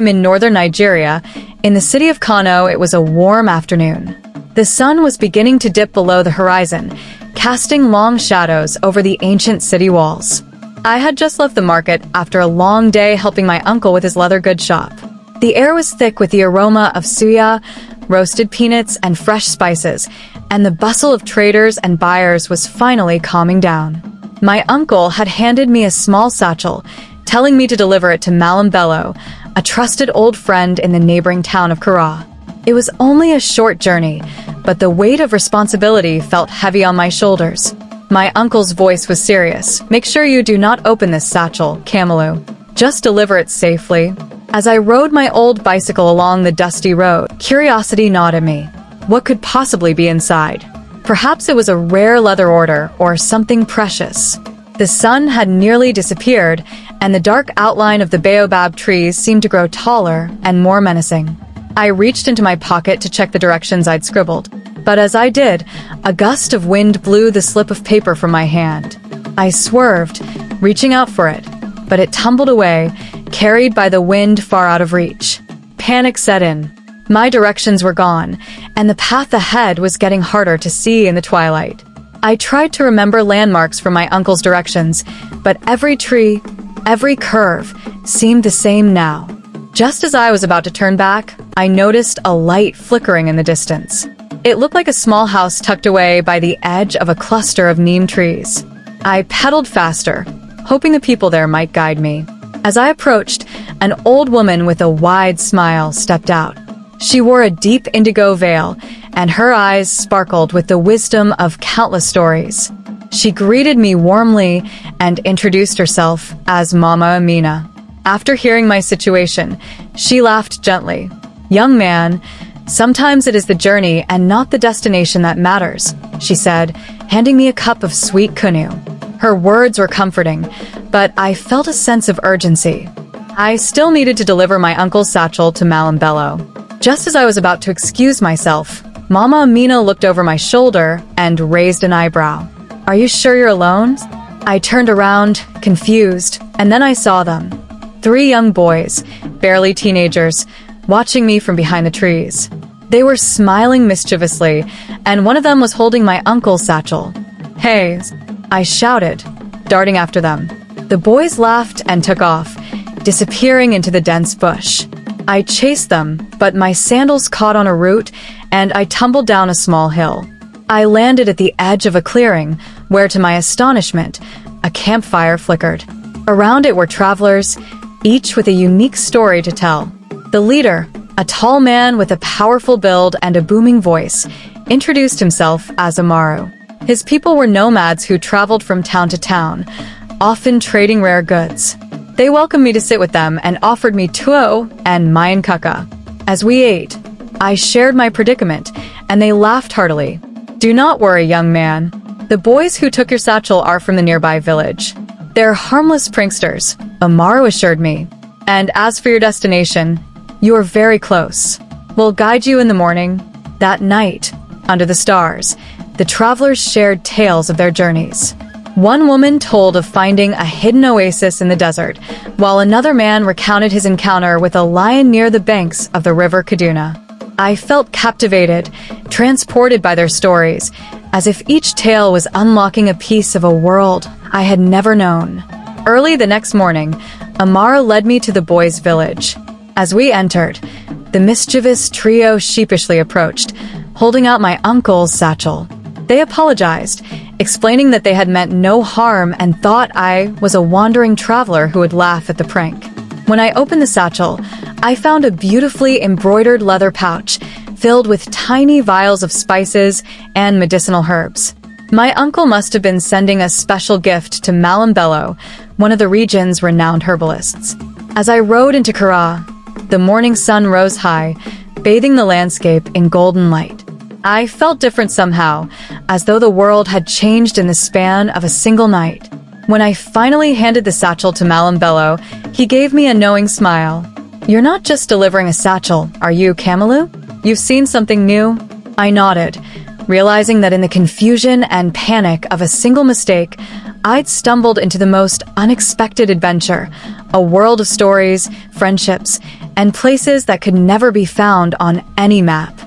I'm in northern Nigeria. In the city of Kano, it was a warm afternoon. The sun was beginning to dip below the horizon, casting long shadows over the ancient city walls. I had just left the market after a long day helping my uncle with his leather goods shop. The air was thick with the aroma of suya, roasted peanuts, and fresh spices, and the bustle of traders and buyers was finally calming down. My uncle had handed me a small satchel, telling me to deliver it to Malam Bello, a trusted old friend in the neighboring town of Kura. It was only a short journey, but the weight of responsibility felt heavy on my shoulders. My uncle's voice was serious. "Make sure you do not open this satchel, Kamilu. Just deliver it safely." As I rode my old bicycle along the dusty road, curiosity gnawed at me. What could possibly be inside? Perhaps it was a rare leather order or something precious. The sun had nearly disappeared, and the dark outline of the baobab trees seemed to grow taller and more menacing. I reached into my pocket to check the directions I'd scribbled, but as I did, a gust of wind blew the slip of paper from my hand. I swerved, reaching out for it, but it tumbled away, carried by the wind far out of reach. Panic set in. My directions were gone, and the path ahead was getting harder to see in the twilight. I tried to remember landmarks from my uncle's directions, but every tree, every curve, seemed the same now. Just as I was about to turn back, I noticed a light flickering in the distance. It looked like a small house tucked away by the edge of a cluster of neem trees. I pedaled faster, hoping the people there might guide me. As I approached, an old woman with a wide smile stepped out. She wore a deep indigo veil, and her eyes sparkled with the wisdom of countless stories. She greeted me warmly and introduced herself as Mama Amina. After hearing my situation, she laughed gently. "Young man, sometimes it is the journey and not the destination that matters," she said, handing me a cup of sweet kunu. Her words were comforting, but I felt a sense of urgency. I still needed to deliver my uncle's satchel to Malam Bello. Just as I was about to excuse myself, Mama Amina looked over my shoulder and raised an eyebrow. "Are you sure you're alone?" I turned around, confused, and then I saw them. 3 young boys, barely teenagers, watching me from behind the trees. They were smiling mischievously, and one of them was holding my uncle's satchel. "Hey!" I shouted, darting after them. The boys laughed and took off, disappearing into the dense bush. I chased them, but my sandals caught on a root, and I tumbled down a small hill. I landed at the edge of a clearing, where to my astonishment, a campfire flickered. Around it were travelers, each with a unique story to tell. The leader, a tall man with a powerful build and a booming voice, introduced himself as Amaru. His people were nomads who traveled from town to town, often trading rare goods. They welcomed me to sit with them and offered me tuo and mayan kaka. As we ate, I shared my predicament, and they laughed heartily. "Do not worry, young man. The boys who took your satchel are from the nearby village. They're harmless pranksters," Amaru assured me. "And as for your destination, you are very close. We'll guide you in the morning." That night, under the stars, the travelers shared tales of their journeys. One woman told of finding a hidden oasis in the desert, while another man recounted his encounter with a lion near the banks of the river Kaduna. I felt captivated, transported by their stories, as if each tale was unlocking a piece of a world I had never known. Early the next morning, Amara led me to the boys' village. As we entered, the mischievous trio sheepishly approached, holding out my uncle's satchel. They apologized, explaining that they had meant no harm and thought I was a wandering traveler who would laugh at the prank. When I opened the satchel, I found a beautifully embroidered leather pouch filled with tiny vials of spices and medicinal herbs. My uncle must have been sending a special gift to Malam Bello, one of the region's renowned herbalists. As I rode into Kura, the morning sun rose high, bathing the landscape in golden light. I felt different somehow, as though the world had changed in the span of a single night. When I finally handed the satchel to Malam Bello, he gave me a knowing smile. "You're not just delivering a satchel, are you, Kamilu? You've seen something new?" I nodded, realizing that in the confusion and panic of a single mistake, I'd stumbled into the most unexpected adventure, a world of stories, friendships, and places that could never be found on any map.